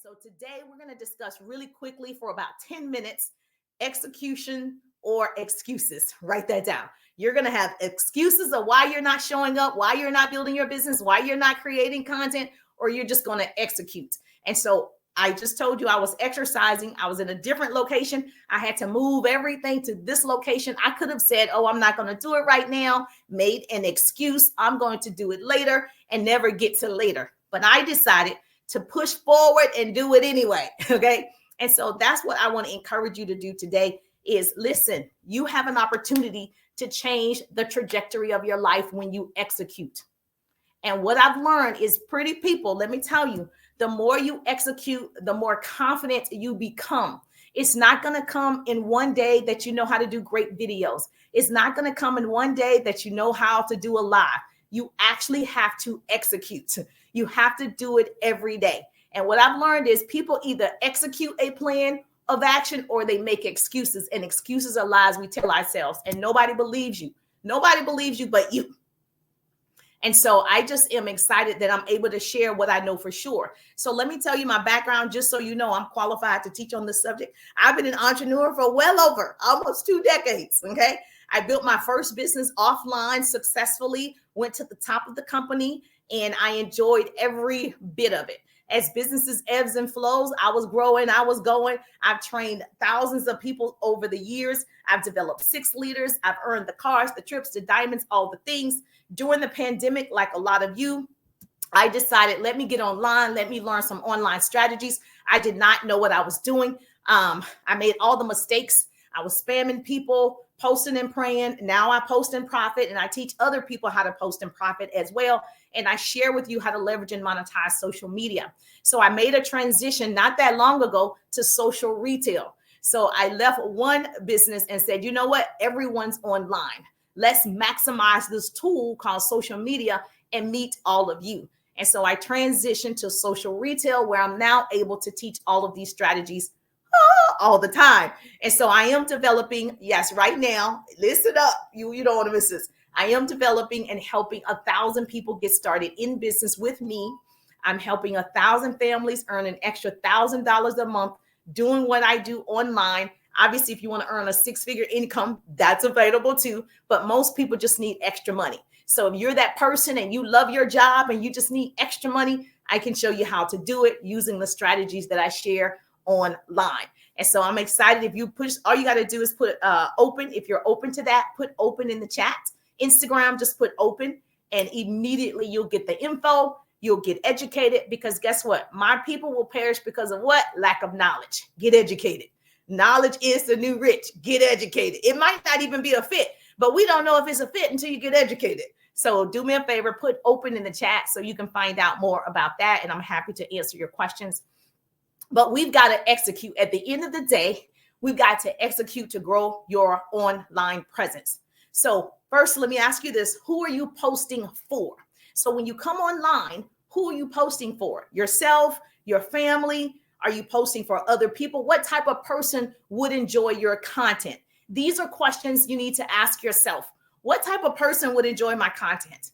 so today we're going to discuss really quickly for about 10 minutes execution or excuses. Write that down. You're going to have excuses of why you're not showing up, why you're not building your business, why you're not creating content, or you're just going to execute. And so I just told you I was exercising. I was in a different location. I had to move everything to this location. I could have said, oh, I'm not going to do it right now, made an excuse. I'm going to do it later and never get to later. But I decided to push forward and do it anyway. Okay. And so that's what I want to encourage you to do today is listen, you have an opportunity to change the trajectory of your life when you execute. And what I've learned is pretty people, let me tell you, the more you execute, the more confident you become. It's not going to come in one day that you know how to do great videos. It's not going to come in one day that you know how to do a live. You actually have to execute. You have to do it every day. And what I've learned is people either execute a plan of action or they make excuses. And excuses are lies we tell ourselves. And nobody believes you. Nobody believes you but you. And so I just am excited that I'm able to share what I know for sure. So let me tell you my background, just so you know I'm qualified to teach on this subject. I've been an entrepreneur for well over almost 2 decades. Okay. I built my first business offline successfully, went to the top of the company, and I enjoyed every bit of it. As businesses ebbs and flows, I was growing, I was going. I've trained thousands of people over the years. I've developed 6 leaders. I've earned the cars, the trips, the diamonds, all the things. During the pandemic, like a lot of you, I decided, let me get online. Let me learn some online strategies. I did not know what I was doing. I made all the mistakes. I was spamming people, posting and praying. Now I post and profit, and I teach other people how to post and profit as well. And I share with you how to leverage and monetize social media. So I made a transition not that long ago to social retail. So I left one business and said, you know what? Everyone's online. Let's maximize this tool called social media and meet all of you. And so I transitioned to social retail, where I'm now able to teach all of these strategies all the time. And so I am developing, yes, right now, listen up, you don't want to miss this. I am developing and helping 1,000 people get started in business with me. I'm helping 1,000 families earn an extra $1,000 a month doing what I do online. Obviously, if you want to earn a 6-figure income, that's available too. But most people just need extra money. So if you're that person and you love your job and you just need extra money, I can show you how to do it using the strategies that I share online. And so I'm excited. If you push, all you got to do is put open. If you're open to that, put open in the chat. Instagram, just put open, and immediately you'll get the info. You'll get educated, because guess what? My people will perish because of what? Lack of knowledge. Get educated. Knowledge is the new rich. Get educated. It might not even be a fit, but we don't know if it's a fit until you get educated. So do me a favor, put open in the chat so you can find out more about that. And I'm happy to answer your questions. But we've got to execute. At the end of the day, we've got to execute to grow your online presence. So first, let me ask you this. Who are you posting for? So when you come online, who are you posting for? Yourself, your family? Are you posting for other people? What type of person would enjoy your content? These are questions you need to ask yourself. What type of person would enjoy my content?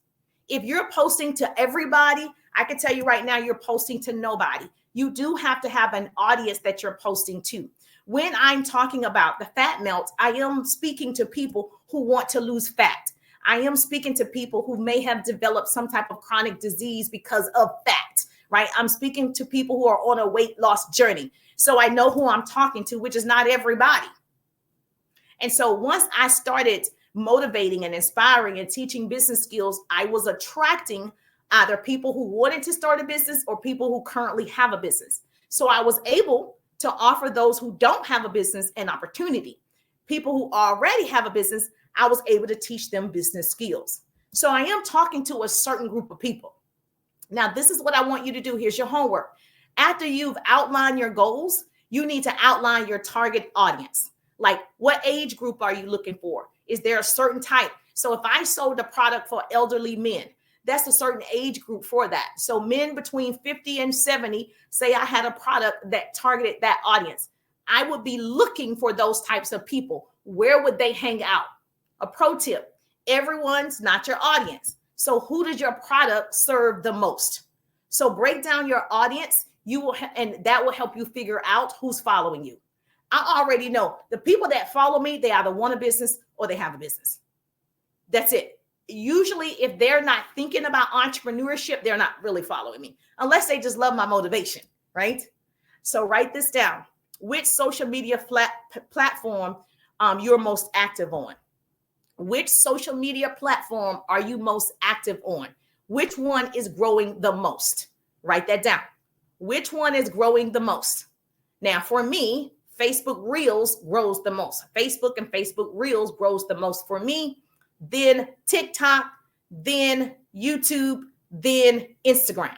If you're posting to everybody, I can tell you right now, you're posting to nobody. You do have to have an audience that you're posting to. When I'm talking about the fat melt, I am speaking to people who want to lose fat. I am speaking to people who may have developed some type of chronic disease because of fat, right? I'm speaking to people who are on a weight loss journey. So I know who I'm talking to, which is not everybody. And so once I started motivating and inspiring and teaching business skills, I was attracting either people who wanted to start a business or people who currently have a business. So I was able to offer those who don't have a business an opportunity. People who already have a business, I was able to teach them business skills. So I am talking to a certain group of people. Now, this is what I want you to do. Here's your homework. After you've outlined your goals, you need to outline your target audience. Like, what age group are you looking for? Is there a certain type? So if I sold a product for elderly men, that's a certain age group for that. So men between 50 and 70, say I had a product that targeted that audience. I would be looking for those types of people. Where would they hang out? A pro tip, everyone's not your audience. So who does your product serve the most? So break down your audience you will, and that will help you figure out who's following you. I already know the people that follow me, they either want a business or they have a business. That's it. Usually, if they're not thinking about entrepreneurship, they're not really following me, unless they just love my motivation, right? So write this down. Which social media platform you're most active on? Which social media platform are you most active on? Which one is growing the most? Write that down. Which one is growing the most? Now, for me, Facebook Reels grows the most. Facebook and Facebook Reels grows the most for me. Then TikTok, then YouTube, then Instagram.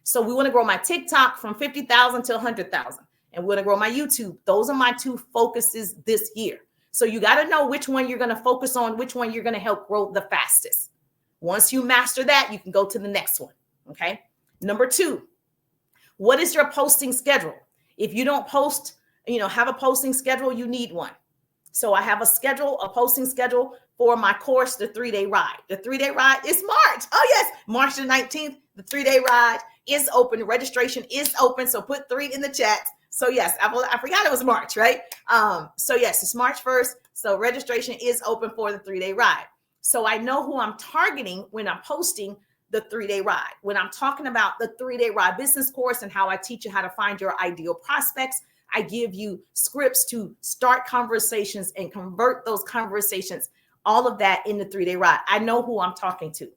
So we want to grow my TikTok from 50,000 to 100,000. And we're going to grow my YouTube. Those are my two focuses this year. So you got to know which one you're going to focus on, which one you're going to help grow the fastest. Once you master that, you can go to the next one. Okay. Number 2, what is your posting schedule? If you don't post, have a posting schedule, you need one. So I have a posting schedule for my course, the 3-day ride. The 3-day ride is March. Oh yes, March the 19th, the 3-day ride is open. Registration is open. So put 3 in the chat. So yes, I forgot it was March, right? So yes, it's March 1st. So registration is open for the 3-day ride. So I know who I'm targeting when I'm posting the 3-day ride. When I'm talking about the 3-day ride business course and how I teach you how to find your ideal prospects, I give you scripts to start conversations and convert those conversations, all of that in the 3-day ride. I know who I'm talking to.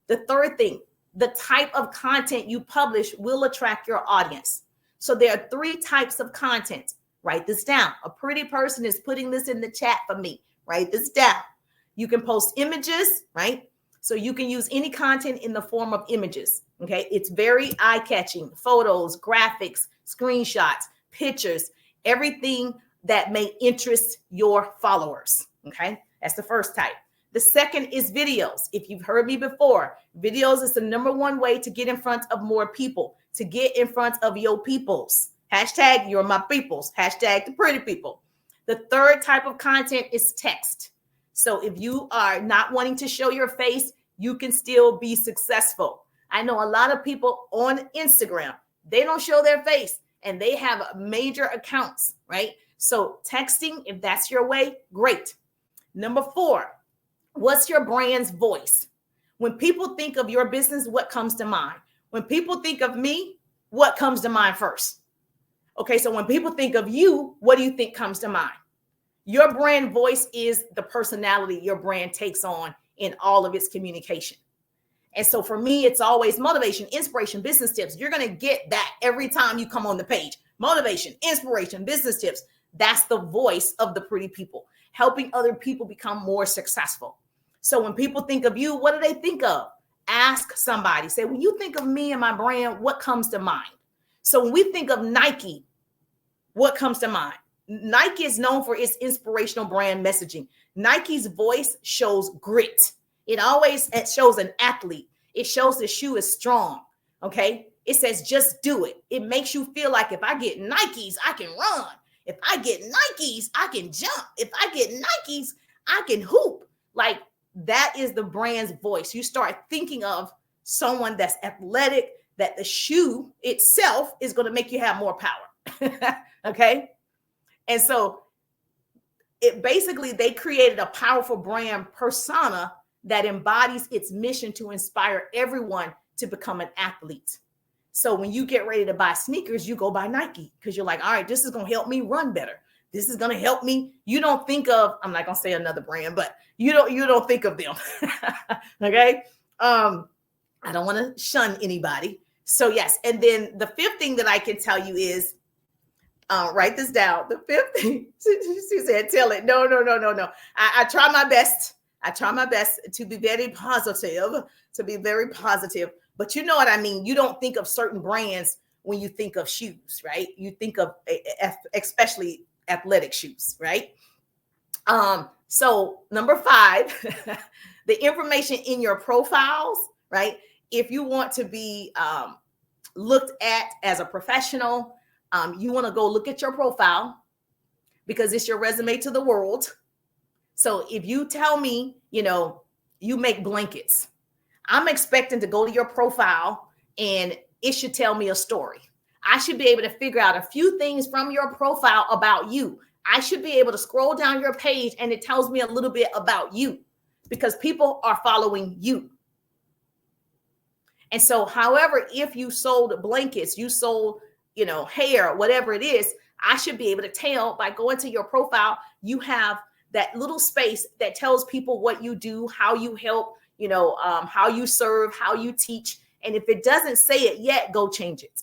The third thing, the type of content you publish will attract your audience. So there are 3 types of content. Write this down. A pretty person is putting this in the chat for me. Write this down. You can post images, right? So you can use any content in the form of images. Okay. It's very eye-catching. Photos, graphics, screenshots, pictures, everything that may interest your followers. Okay. That's the first type. The second is videos. If you've heard me before, videos is the number 1 way to get in front of more people, to get in front of your peoples. Hashtag you're my peoples. Hashtag the pretty people. The third type of content is text. So if you are not wanting to show your face, you can still be successful. I know a lot of people on Instagram, they don't show their face and they have major accounts, right? So texting, if that's your way, great. Number 4, what's your brand's voice? When people think of your business, what comes to mind? When people think of me, what comes to mind first? Okay, so when people think of you, what do you think comes to mind? Your brand voice is the personality your brand takes on in all of its communication. And so for me, it's always motivation, inspiration, business tips. You're going to get that every time you come on the page. Motivation, inspiration, business tips. That's the voice of the pretty people, helping other people become more successful. So when people think of you, what do they think of? Ask somebody. Say, when you think of me and my brand, what comes to mind? So when we think of Nike, what comes to mind? Nike is known for its inspirational brand messaging. Nike's voice shows grit. It shows an athlete. It shows the shoe is strong. Okay. It says, just do it. It makes you feel like if I get Nikes, I can run. If I get Nikes, I can jump. If I get Nikes, I can hoop. Like that is the brand's voice. You start thinking of someone that's athletic, that the shoe itself is going to make you have more power. Okay. And so they created a powerful brand persona that embodies its mission to inspire everyone to become an athlete. So when you get ready to buy sneakers, you go buy Nike because you're like, all right, this is going to help me run better. This is going to help me. You don't think of, I'm not going to say another brand, but you don't think of them. Okay. I don't want to shun anybody. So yes. And then the 5th thing that I can tell you is, write this down. The 5th thing, she said, tell it. No. I try my best. I try my best to be very positive, but you know what I mean? You don't think of certain brands when you think of shoes, right? You think of especially athletic shoes, right? So number 5, the information in your profiles, right? If you want to be looked at as a professional, you want to go look at your profile because it's your resume to the world. So if you tell me, you make blankets, I'm expecting to go to your profile and it should tell me a story. I should be able to figure out a few things from your profile about you. I should be able to scroll down your page and it tells me a little bit about you because people are following you. And so, however, if you sold blankets, you sold, hair, whatever it is, I should be able to tell by going to your profile, you have that little space that tells people what you do, how you help, how you serve, how you teach. And if it doesn't say it yet, go change it.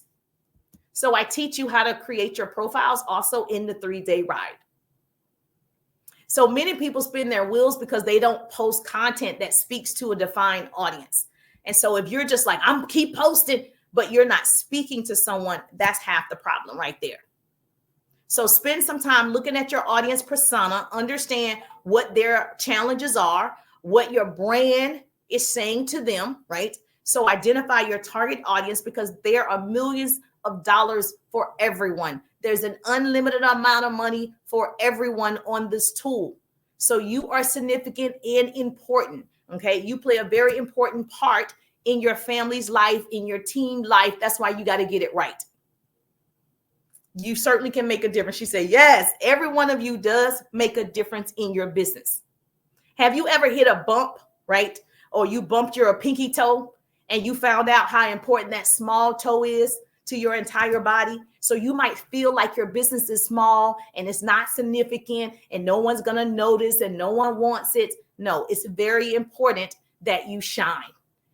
So I teach you how to create your profiles also in the 3-day ride. So many people spin their wheels because they don't post content that speaks to a defined audience. And so if you're just like, I'm keep posting, but you're not speaking to someone, that's half the problem right there. So spend some time looking at your audience persona, understand what their challenges are, what your brand is saying to them, right? So identify your target audience because there are millions of dollars for everyone. There's an unlimited amount of money for everyone on this tool. So you are significant and important. Okay. You play a very important part in your family's life, in your team life. That's why you got to get it right. You certainly can make a difference. She said, yes, every one of you does make a difference in your business. Have you ever hit a bump, right? Or you bumped your pinky toe and you found out how important that small toe is to your entire body? So you might feel like your business is small and it's not significant and no one's going to notice and no one wants it. No, it's very important that you shine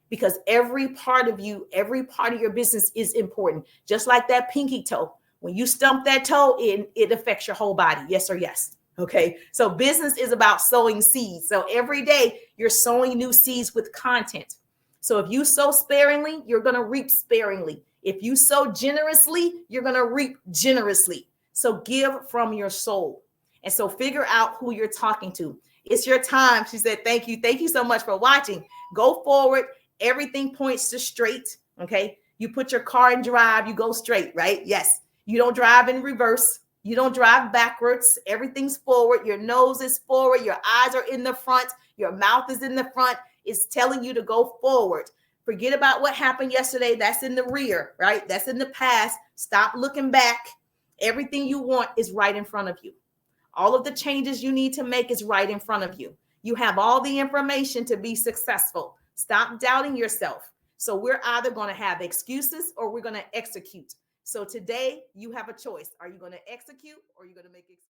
because every part of you, every part of your business is important. Just like that pinky toe. When you stump that toe in, it affects your whole body. Yes or yes. Okay. So business is about sowing seeds. So every day you're sowing new seeds with content. So if you sow sparingly, you're going to reap sparingly. If you sow generously, you're going to reap generously. So give from your soul. And so figure out who you're talking to. It's your time. She said, thank you. Thank you so much for watching. Go forward. Everything points to straight. Okay. You put your car in drive, you go straight, right? Yes. You don't drive in reverse. You don't drive backwards. Everything's forward. Your nose is forward. Your eyes are in the front. Your mouth is in the front. It's telling you to go forward. Forget about what happened yesterday. That's in the rear, right? That's in the past. Stop looking back. Everything you want is right in front of you. All of the changes you need to make is right in front of you. You have all the information to be successful. Stop doubting yourself. So we're either going to have excuses or we're going to execute. So today you have a choice. Are you going to execute or are you going to make excuses?